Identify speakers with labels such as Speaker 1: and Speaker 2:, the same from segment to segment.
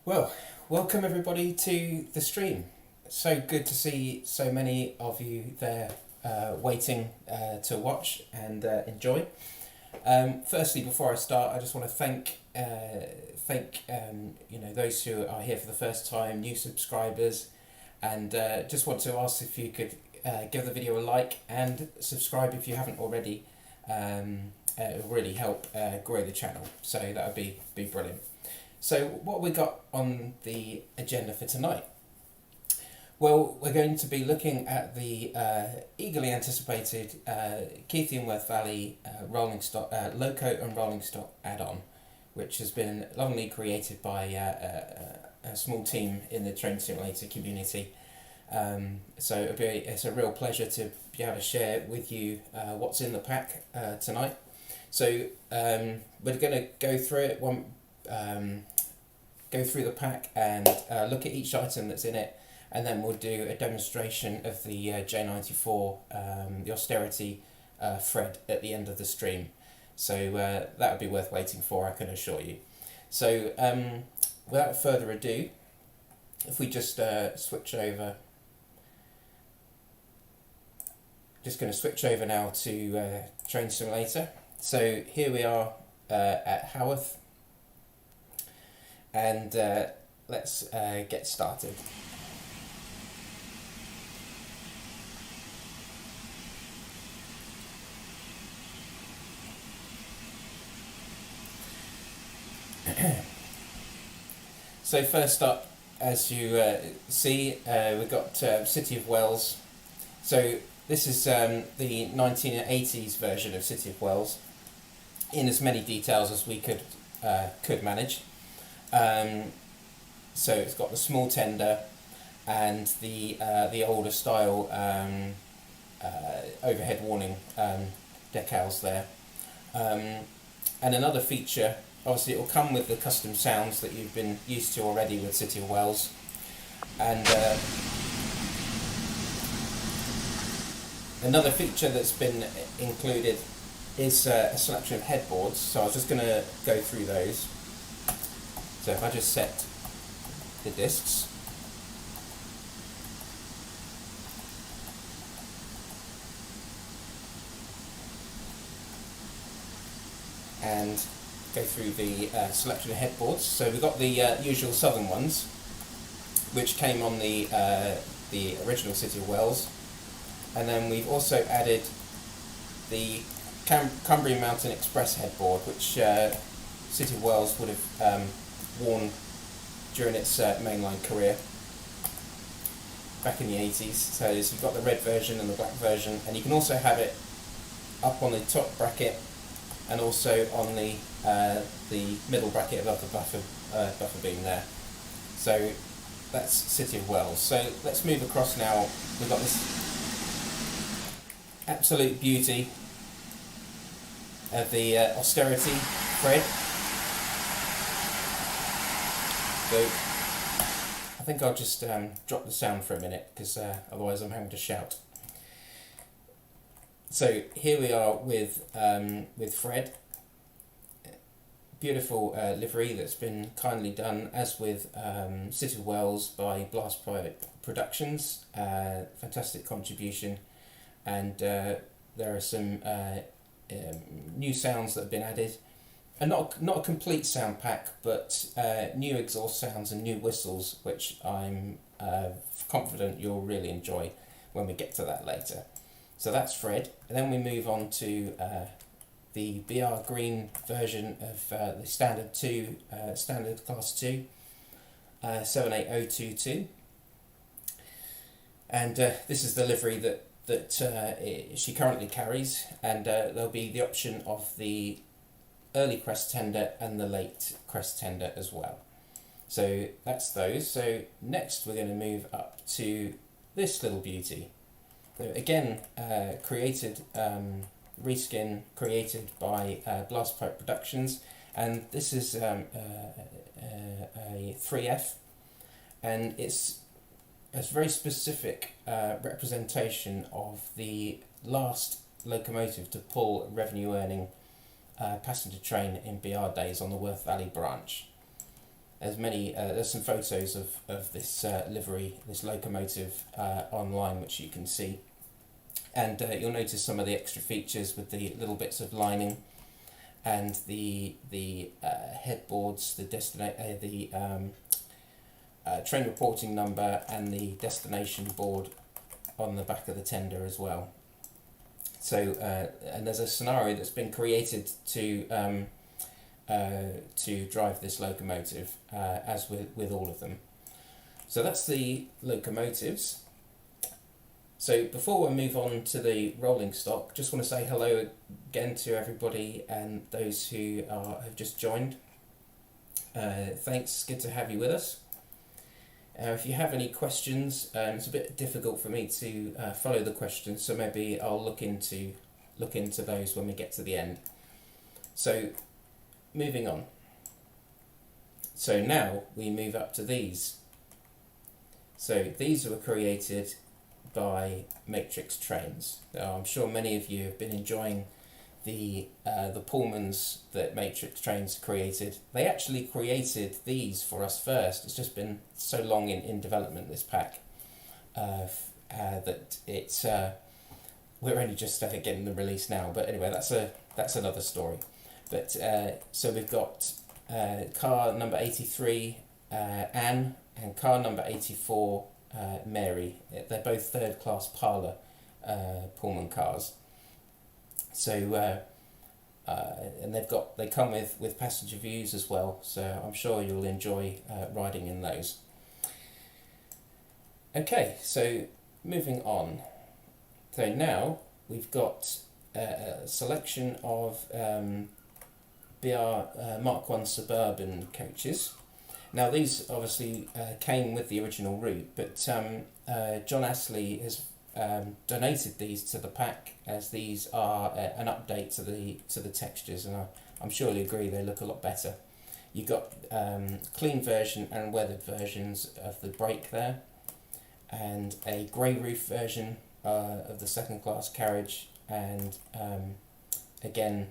Speaker 1: Well, welcome everybody to the stream. So good to see so many of you there waiting to watch and enjoy. Firstly, before I start, I just want to thank those who are here for the first time, new subscribers, and just want to ask if you could give the video a like and subscribe if you haven't already. It will really help grow the channel, so that would be brilliant. So what we got on the agenda for tonight? Well, we're going to be looking at the eagerly anticipated Keithian Valley rolling stock, Loco and rolling stock add-on, which has been lovingly created by a small team in the train simulator community. So it's a real pleasure to be able to share with you what's in the pack tonight. So we're going to go through it go through the pack and look at each item that's in it, and then we'll do a demonstration of the J94, the austerity thread at the end of the stream. So that would be worth waiting for, I can assure you. So without further ado, if we just switch over, just going to switch over now to Train Simulator. So here we are at Haworth. And let's get started. So first up, as you see, we've got City of Wells. So this is the 1980s version of City of Wells, in as many details as we could manage. So it's got the small tender and the older style overhead warning decals there. And another feature, obviously it will come with the custom sounds that you've been used to already with City of Wells. And another feature that's been included is a selection of headboards. So I was just going to go through those. So if I just set the discs, and go through the selection of headboards. So we've got the usual southern ones, which came on the original City of Wells, and then we've also added the Cumbrian Mountain Express headboard, which City of Wells would have worn during its mainline career back in the 80s. So you've got the red version and the black version, and you can also have it up on the top bracket and also on the middle bracket above the buffer beam there. So that's City of Wells. So let's move across now. We've got this absolute beauty of the austerity thread. So I think I'll just drop the sound for a minute, because otherwise I'm having to shout. So here we are with Fred. Beautiful livery that's been kindly done, as with City of Wells, by Blastpipe Productions. Fantastic contribution, and there are some new sounds that have been added. And not a complete sound pack, but new exhaust sounds and new whistles, which I'm confident you'll really enjoy when we get to that later. So that's Fred. And then we move on to the BR Green version of the Standard 2, Standard Class 2, 78022. And this is the livery that she currently carries, and there'll be the option of the early crest tender and the late crest tender as well. So that's those. So next we're going to move up to this little beauty. So again, reskin created by Blastpipe Productions, and this is a 3F, and it's a very specific representation of the last locomotive to pull revenue earning passenger train in BR days on the Worth Valley branch. there's some photos of this livery, this locomotive online, which you can see, and you'll notice some of the extra features with the little bits of lining and the headboards, the train reporting number, and the destination board on the back of the tender as well. So and there's a scenario that's been created to drive this locomotive, as with all of them. So that's the locomotives. So before we move on to the rolling stock, just want to say hello again to everybody and those who have just joined. Thanks, good to have you with us. If you have any questions, it's a bit difficult for me to follow the questions, so maybe I'll look into those when we get to the end. So moving on. So now we move up to these. So these were created by Matrix Trains. Now, I'm sure many of you have been enjoying the Pullmans that Matrix Trains created. They actually created these for us first. It's just been so long in development, this pack, that it's we're only just getting them released now. But anyway, that's another story. But so we've got car number 83, Anne, and car number 84, Mary. They're both third-class parlour Pullman cars. So and they come with passenger views as well. So I'm sure you'll enjoy riding in those. Okay, so moving on. So now we've got a selection of BR Mark 1 Suburban coaches. Now these obviously came with the original route, but John Astley has donated these to the pack, as these are an update to the textures, and I'm sure you'll agree they look a lot better. You've got clean version and weathered versions of the brake there, and a grey roof version of the second class carriage, and again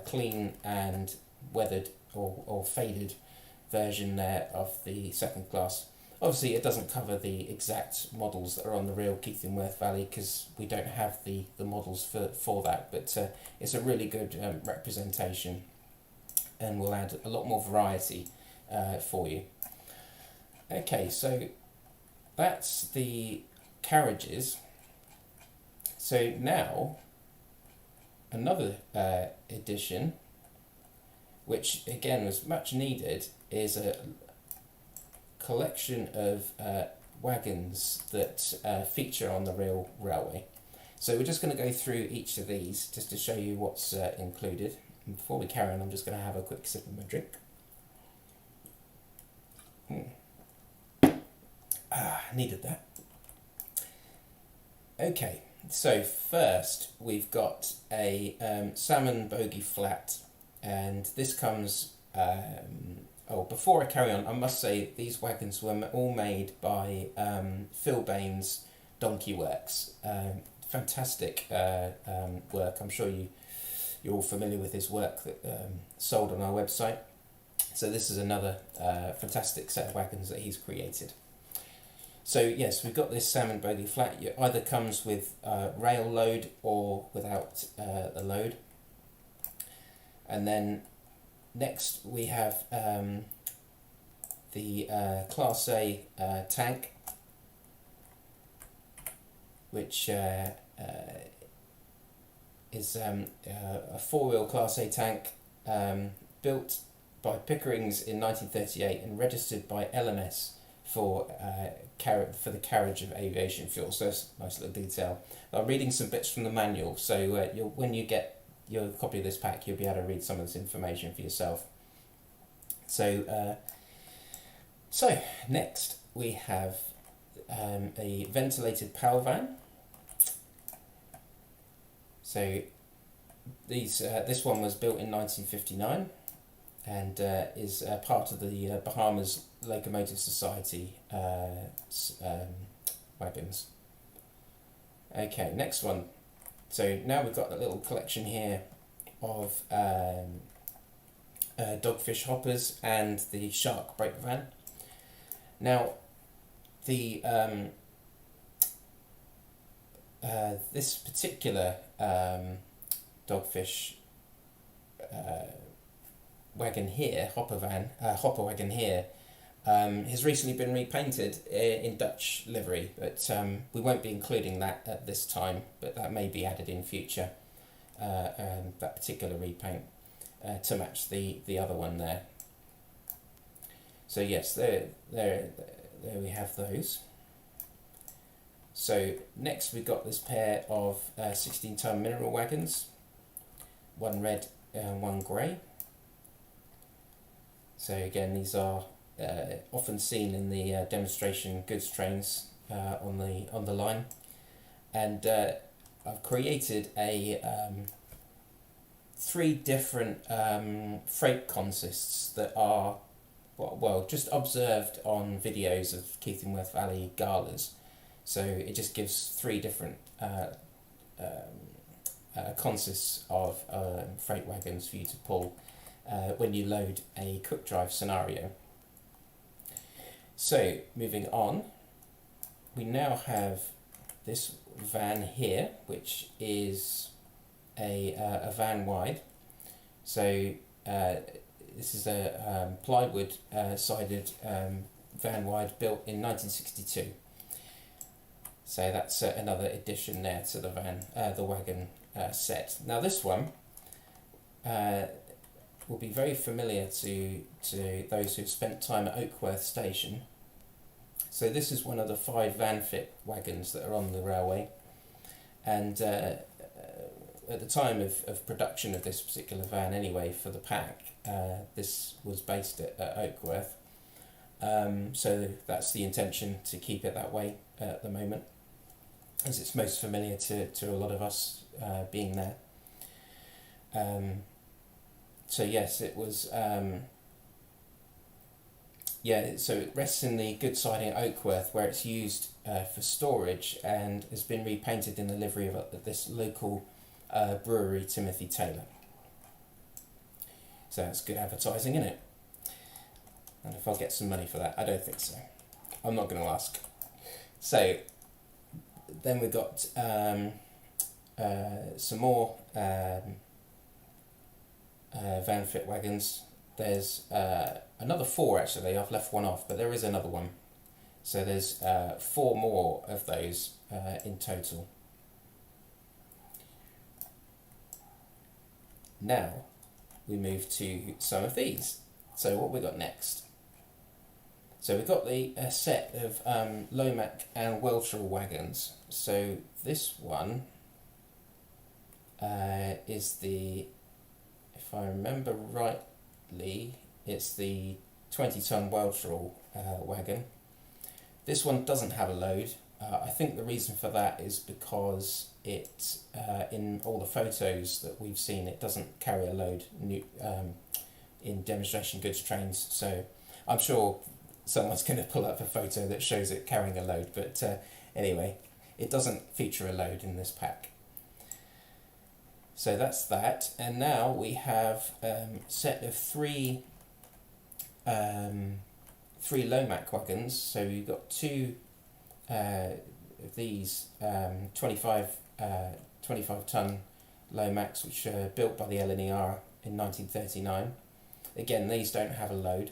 Speaker 1: clean and weathered or faded version there of the second class. Obviously it doesn't cover the exact models that are on the real Keith-in-Worth Valley, because we don't have the models for that, but it's a really good representation, and will add a lot more variety for you. Okay, so that's the carriages. So now another edition, which again was much needed, is a collection of wagons that feature on the real railway. So we're just going to go through each of these just to show you what's included. And before we carry on, I'm just going to have a quick sip of my drink. Needed that. Okay, so first we've got a salmon bogey flat, and this comes before I carry on, I must say these wagons were all made by Phil Bain's Donkey Works. Fantastic work. I'm sure you're all familiar with his work that sold on our website. So this is another fantastic set of wagons that he's created. So yes, we've got this salmon bogey flat. It either comes with rail load or without the load. And then next we have the Class A tank, which is a four-wheel Class A tank built by Pickering's in 1938 and registered by LMS for the carriage of aviation fuel. So that's a nice little detail. I'm reading some bits from the manual, so when you get your copy of this pack, you'll be able to read some of this information for yourself. So next we have a ventilated power van. So this one was built in 1959 and is part of the Bahamas Locomotive Society wagons. Okay, next one. So now we've got a little collection here of dogfish hoppers and the shark brake van. Now, the this particular dogfish wagon here, hopper wagon here, has recently been repainted in Dutch livery, but we won't be including that at this time, but that may be added in future, that particular repaint, to match the other one there. So yes, there we have those. So next we've got this pair of 16-ton mineral wagons, one red and one grey. So again, these are often seen in the demonstration goods trains on the line, and I've created a 3 different freight consists that are well just observed on videos of Keith-in-Worth Valley galas. So it just gives 3 different consists of freight wagons for you to pull when you load a quick drive scenario. So moving on, we now have this van here, which is a van wide. So this is a plywood sided van wide built in 1962. So that's another addition there to the van, the wagon set. Now this one will be very familiar to those who've spent time at Oakworth Station. So this is one of the 5 van fit wagons that are on the railway, and at the time of production of this particular van anyway for the pack, this was based at Oakworth, so that's the intention, to keep it that way at the moment, as it's most familiar to a lot of us being there. So yes, it was so it rests in the goods siding at Oakworth, where it's used for storage, and has been repainted in the livery of this local brewery, Timothy Taylor. So that's good advertising, isn't it? And if I'll get some money for that, I don't think so. I'm not going to ask. So then we've got some more van fit wagons. There's another 4 actually. I've left one off, but there is another one. So there's 4 more of those in total. Now we move to some of these. So what we got next? So we've got the set of Lomac and Weltra wagons. So this one is the, if I remember rightly, it's the 20-ton Weltra wagon. This one doesn't have a load. I think the reason for that is because it, in all the photos that we've seen, it doesn't carry a load in demonstration goods trains. So I'm sure someone's going to pull up a photo that shows it carrying a load, but anyway, it doesn't feature a load in this pack. So that's that, and now we have a set of 3 Lomac wagons. So you've got 2 of these 25-ton Lomacs, which are built by the LNER in 1939. Again, these don't have a load.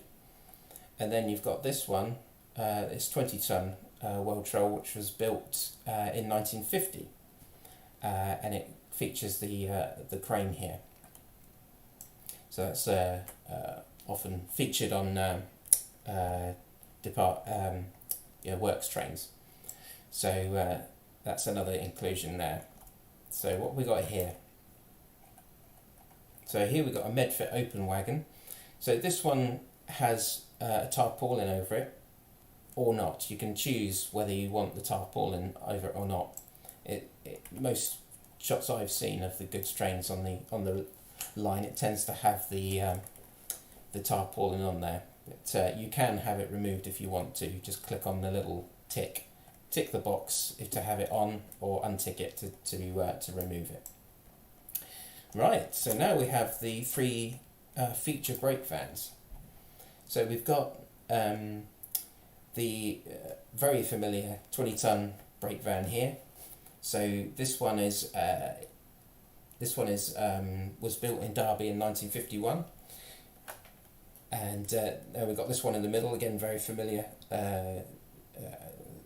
Speaker 1: And then you've got this one, it's 20-ton Weltra, which was built in 1950, and it features the crane here. So that's often featured on works trains. So that's another inclusion there. So what we got here? So here we've got a Medfit open wagon. So this one has a tarpaulin over it or not. You can choose whether you want the tarpaulin over it or not. Most shots I've seen of the goods trains on the line, it tends to have the tarpaulin on there. But you can have it removed if you want to. You just click on the little tick the box if to have it on, or untick it to remove it. Right, so now we have the 3 feature brake vans. So we've got the very familiar 20-ton brake van here. So this one is was built in Derby in 1951, and we've got this one in the middle, again very familiar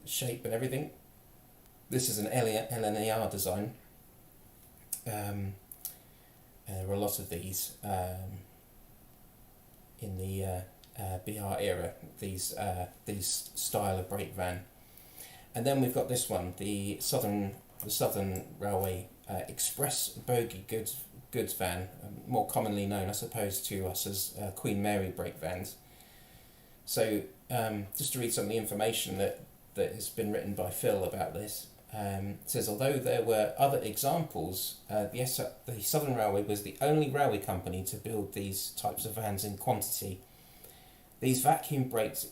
Speaker 1: shape and everything. This is an LNER design. There were a lot of these in the BR era, these style of brake van. And then we've got this one, the Southern Railway Express bogie goods van, more commonly known, I suppose, to us as Queen Mary brake vans. So just to read some of the information that has been written by Phil about this. It says, although there were other examples, the Southern Railway was the only railway company to build these types of vans in quantity. These vacuum braked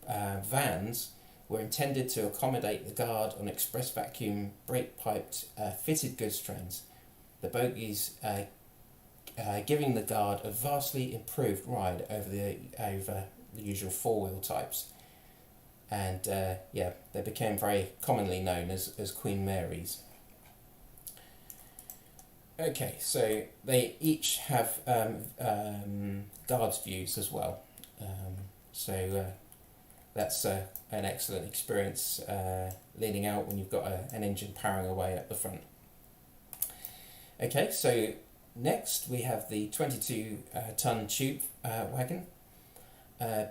Speaker 1: vans were intended to accommodate the guard on express vacuum brake piped fitted goods trains, the bogies giving the guard a vastly improved ride over the usual four-wheel types. And they became very commonly known as Queen Marys. Okay, so they each have guards views as well. That's an excellent experience leaning out when you've got an engine powering away at the front. Okay, so next we have the 22-ton tube wagon,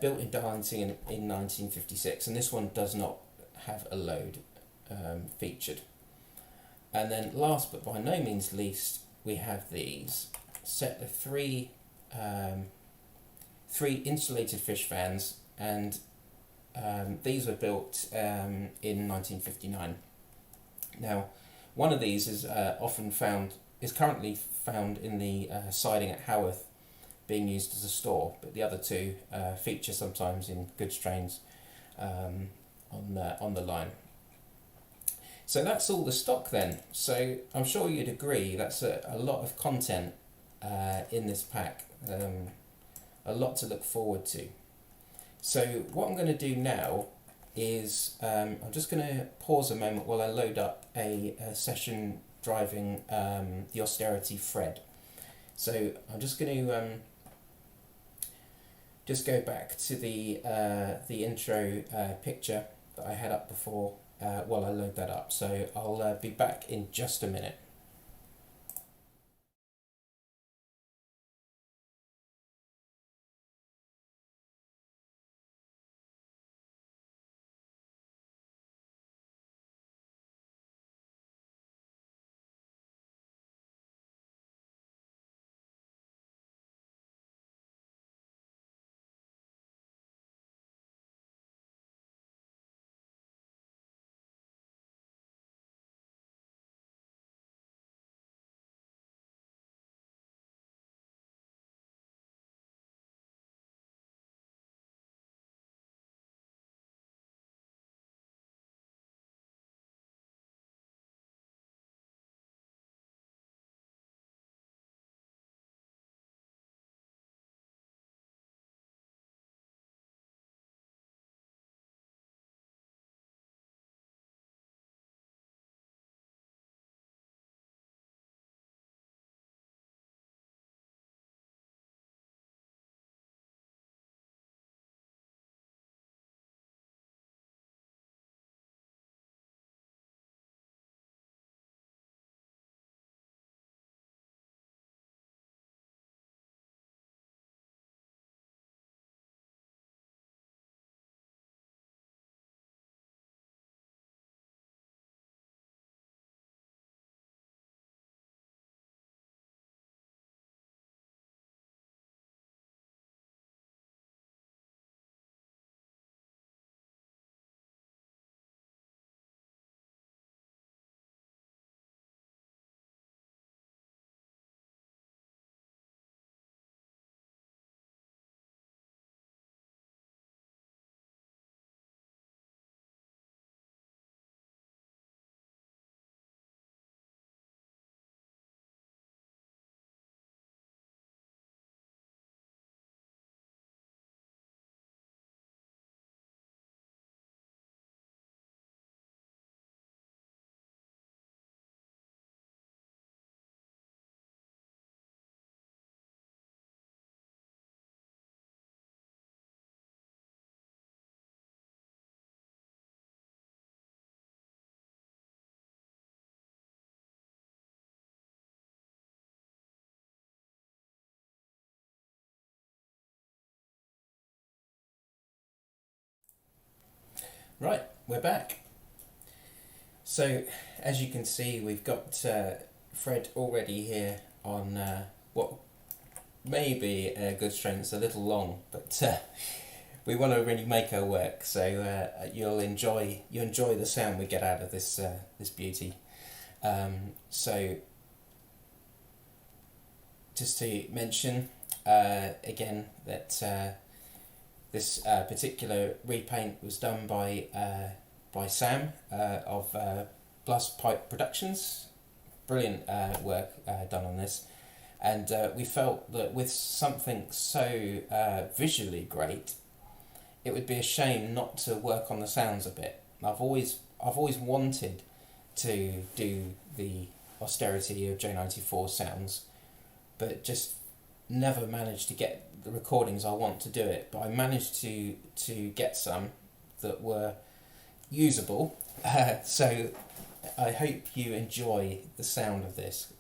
Speaker 1: built in Darlington in 1956, and this one does not have a load featured. And then last but by no means least, we have these set of three insulated fish vans, and these were built in 1959. Now, one of these is currently found in the siding at Haworth, being used as a store, but the other two feature sometimes in goods trains on the line. So that's all the stock then. So I'm sure you'd agree that's a lot of content in this pack, a lot to look forward to. So what I'm going to do now is I'm just going to pause a moment while I load up a session driving the Austerity Fred. So I'm just going to just go back to the intro picture that I had up before while I load that up. So I'll be back in just a minute. Right, we're back. So, as you can see, we've got Fred already here on what may be a good strength. It's a little long, but we want to really make her work. So you'll enjoy the sound we get out of this this beauty. So, just to mention again that this particular repaint was done by Sam of Blast Pipe Productions. Brilliant work done on this, and we felt that with something so visually great, it would be a shame not to work on the sounds a bit. I've always wanted to do the austerity of J94 sounds, but just never managed to get the recordings I want to do it. But I managed to get some that were usable, so I hope you enjoy the sound of this.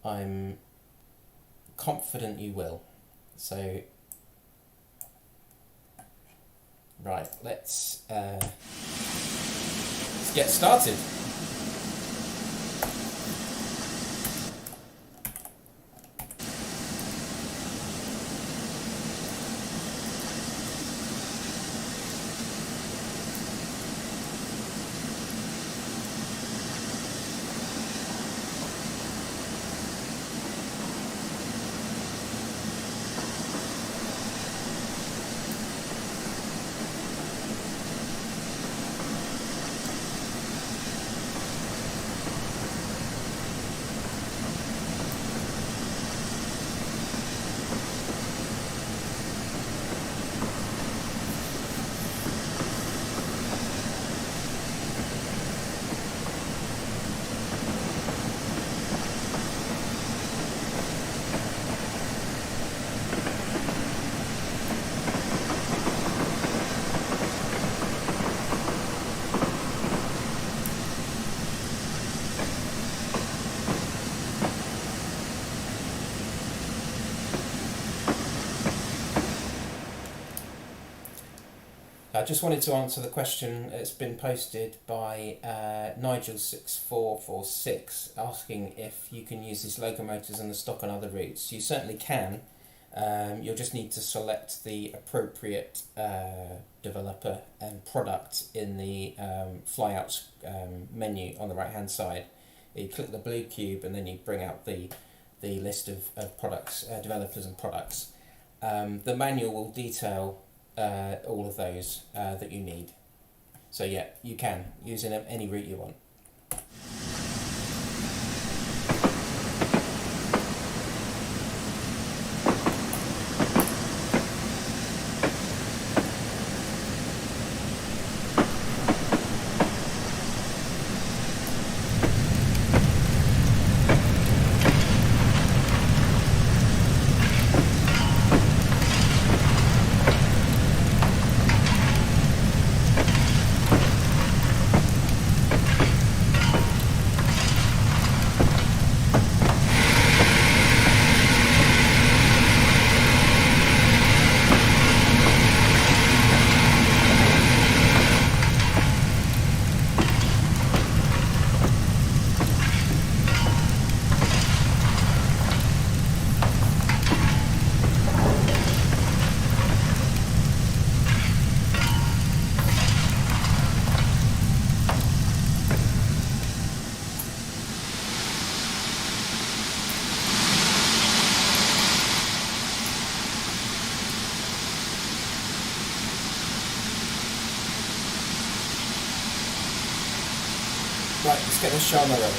Speaker 1: I'm confident you will. So right, let's get started. I just wanted to answer the question that's been posted by Nigel6446 asking if you can use these locomotors in the stock on other routes. You certainly can. You'll just need to select the appropriate developer and product in the flyouts menu on the right hand side. You click the blue cube and then you bring out the list of products, developers and products. The manual will detail all of those that you need. So yeah, you can use in any route you want. Right, let's get this show on the road.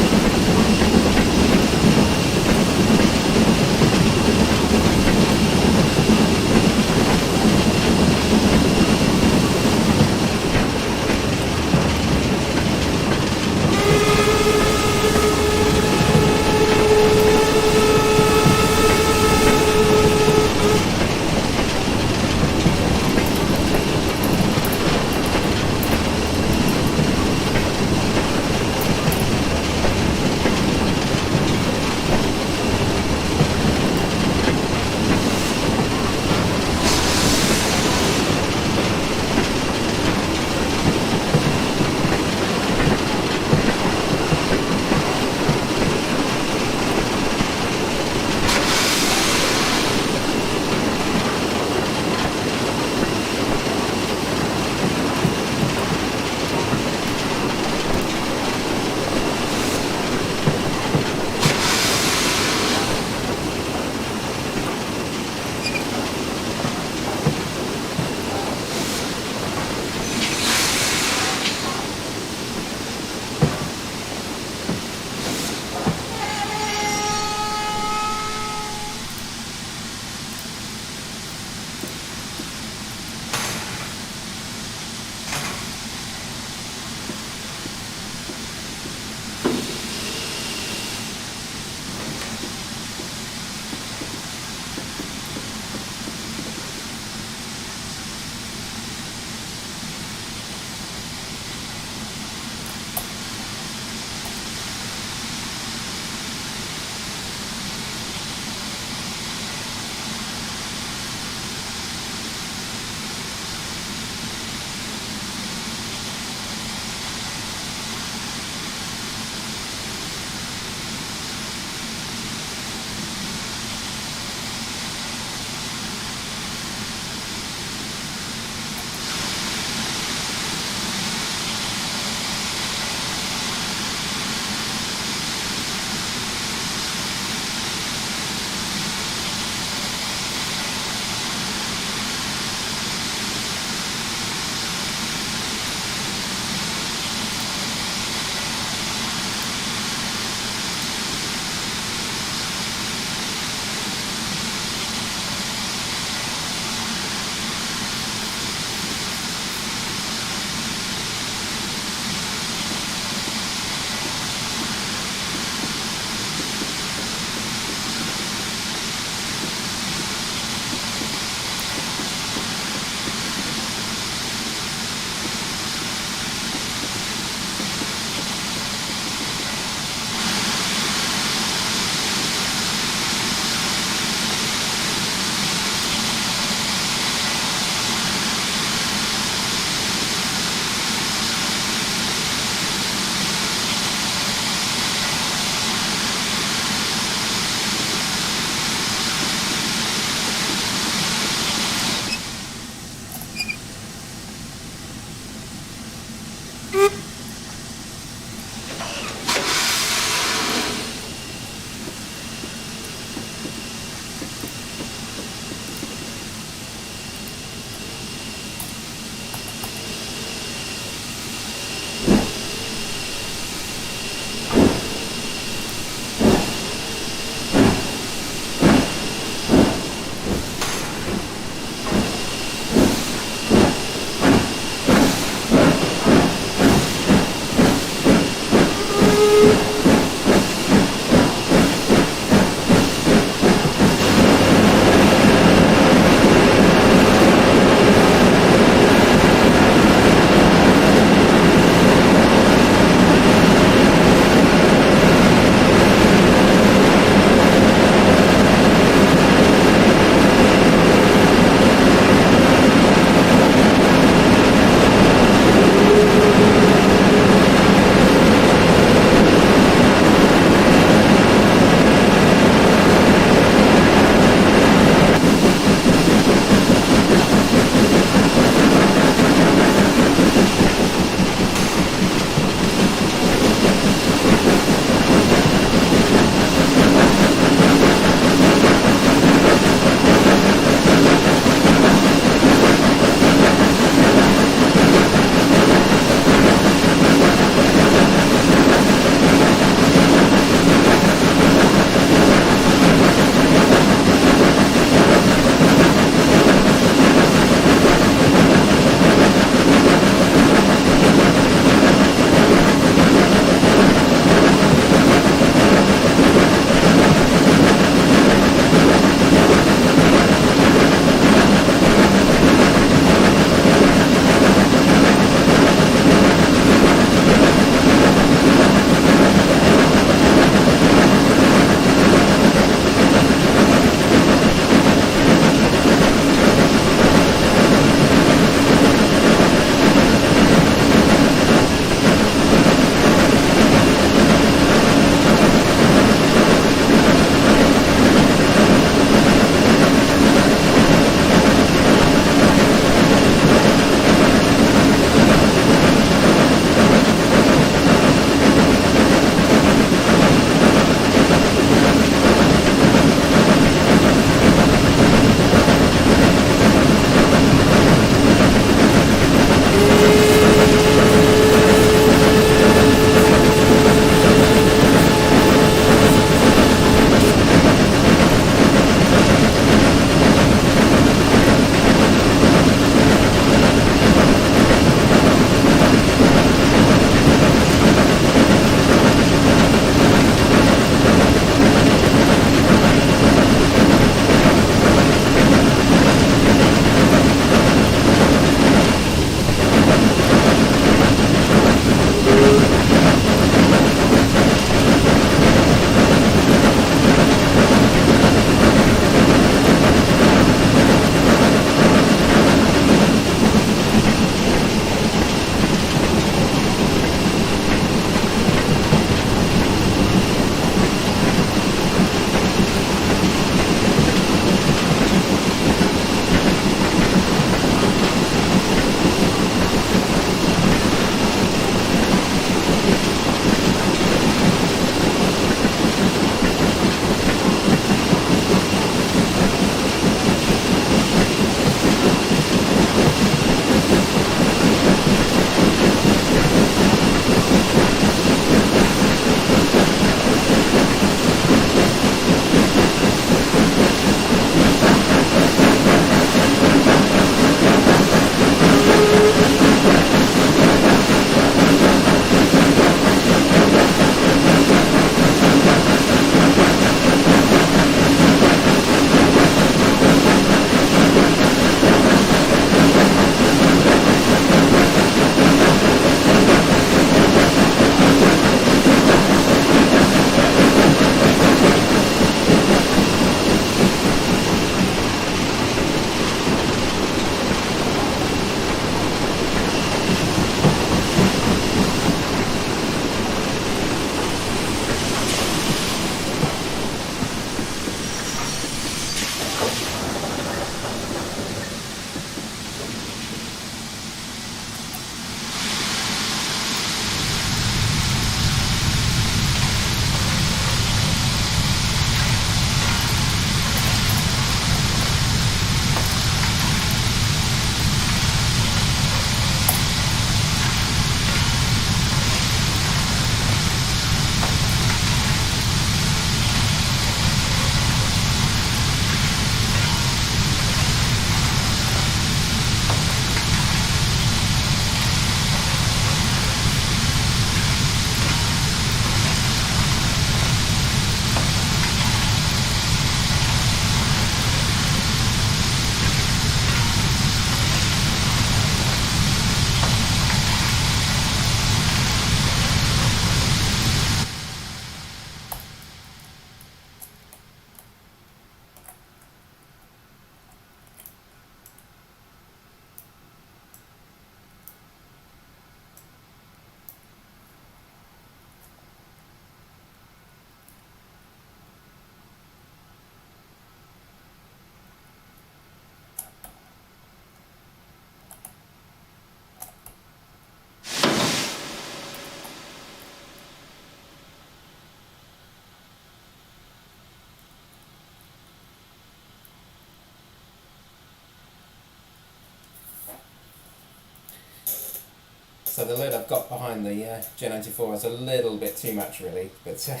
Speaker 1: So the load I've got behind the Gen 94 is a little bit too much really, but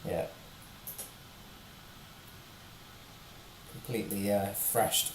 Speaker 1: yeah, completely thrashed.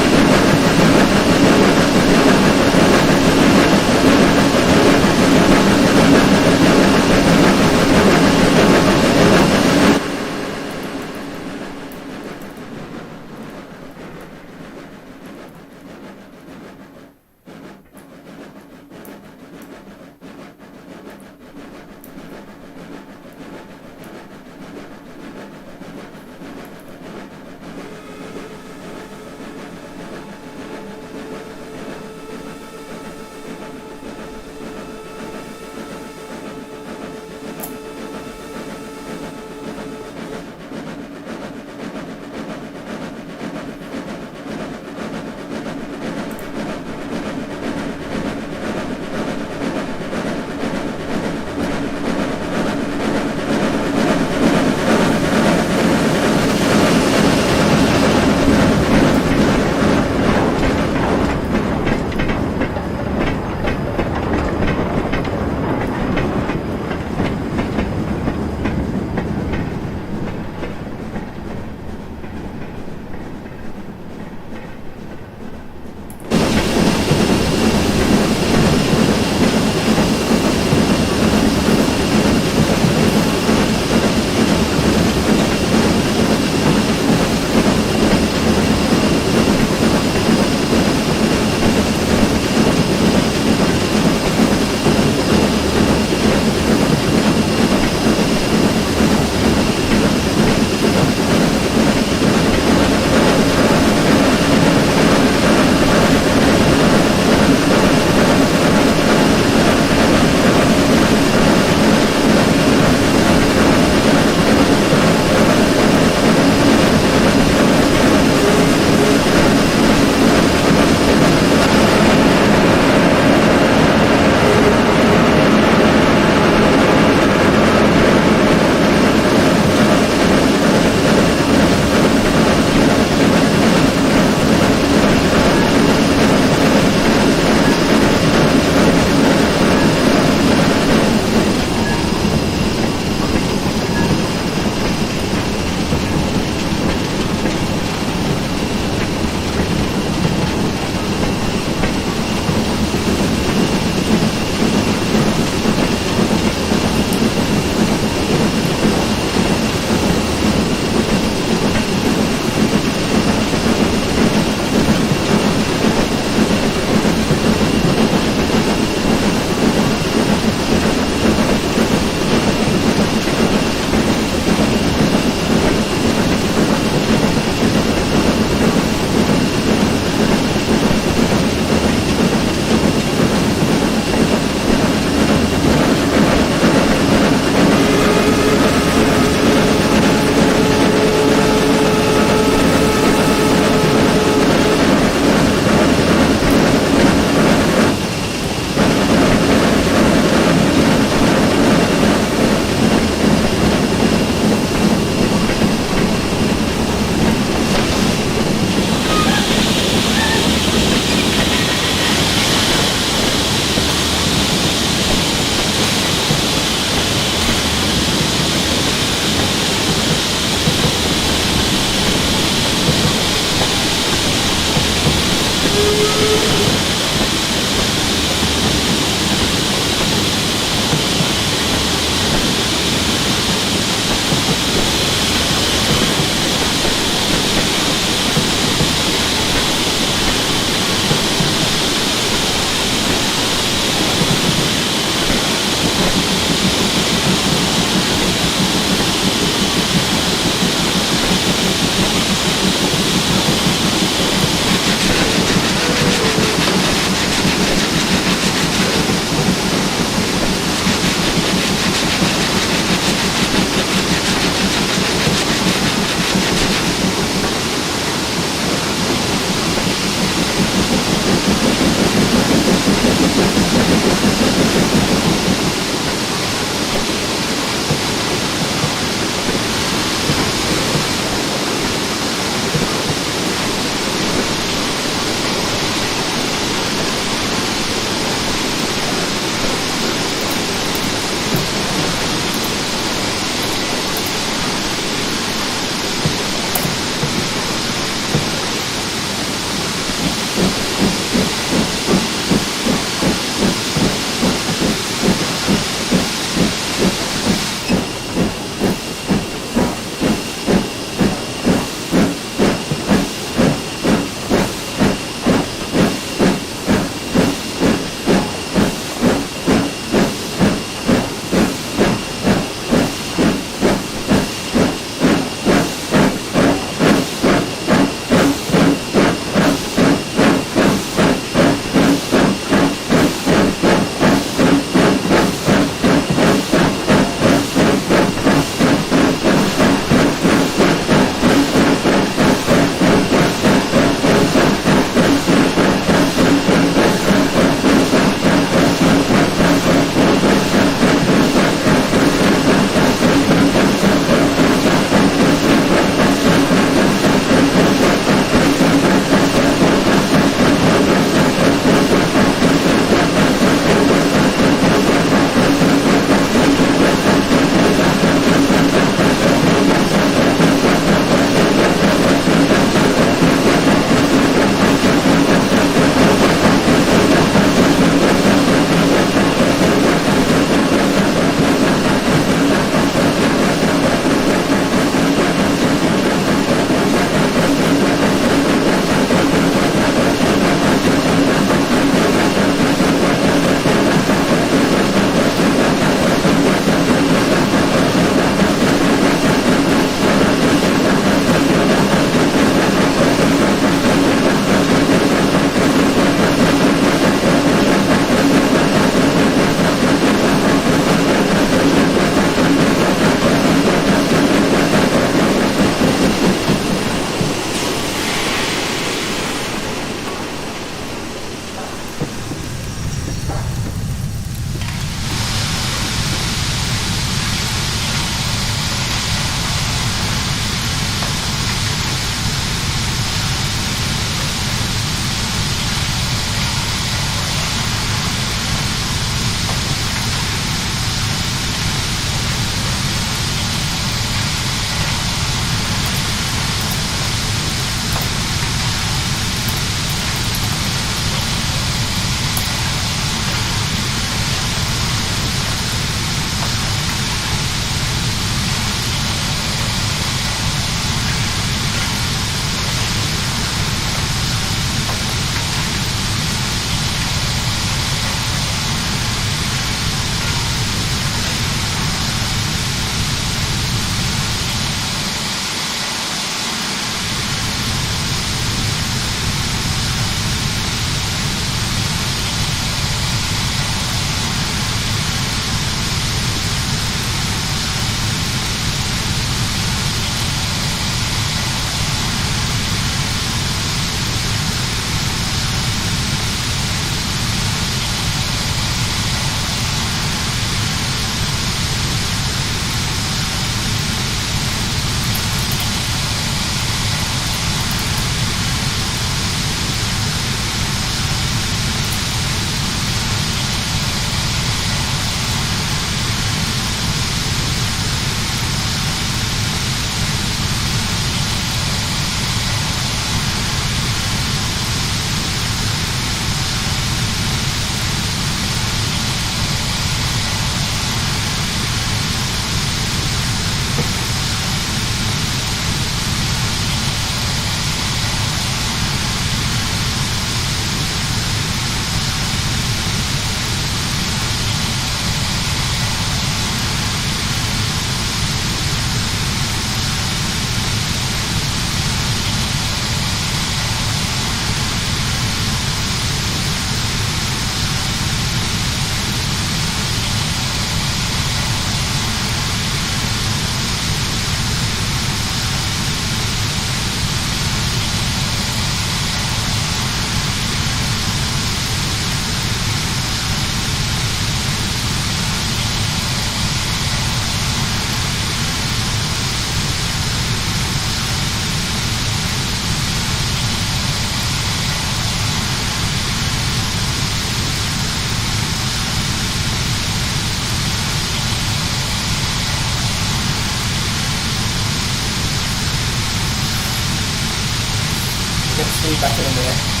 Speaker 1: feedback in a minute.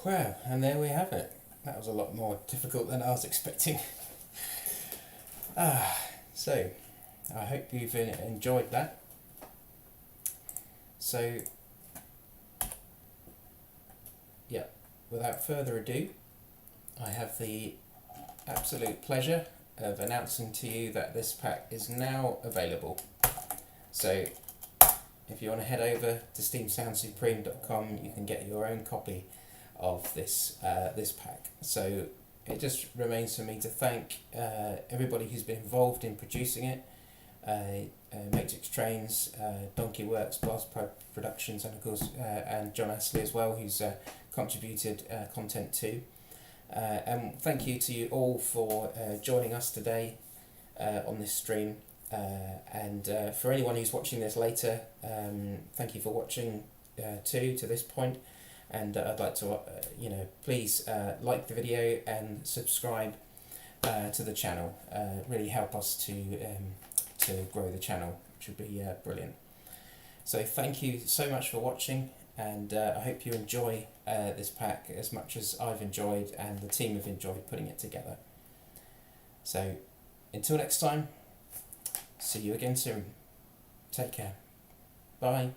Speaker 1: Well, and there we have it. That was a lot more difficult than I was expecting. So, I hope you've enjoyed that. So, yeah, without further ado, I have the absolute pleasure of announcing to you that this pack is now available. So, if you want to head over to steamsoundsupreme.com, you can get your own copy of this pack. So it just remains for me to thank everybody who's been involved in producing it. Matrix Trains, Donkey Works, Blast Productions, and of course and John Astley as well, who's contributed content too. And thank you to you all for joining us today on this stream. And for anyone who's watching this later, thank you for watching too to this point. And I'd like to, please like the video and subscribe to the channel. Really help us to grow the channel, which would be brilliant. So thank you so much for watching, and I hope you enjoy this pack as much as I've enjoyed and the team have enjoyed putting it together. So until next time, see you again soon. Take care. Bye.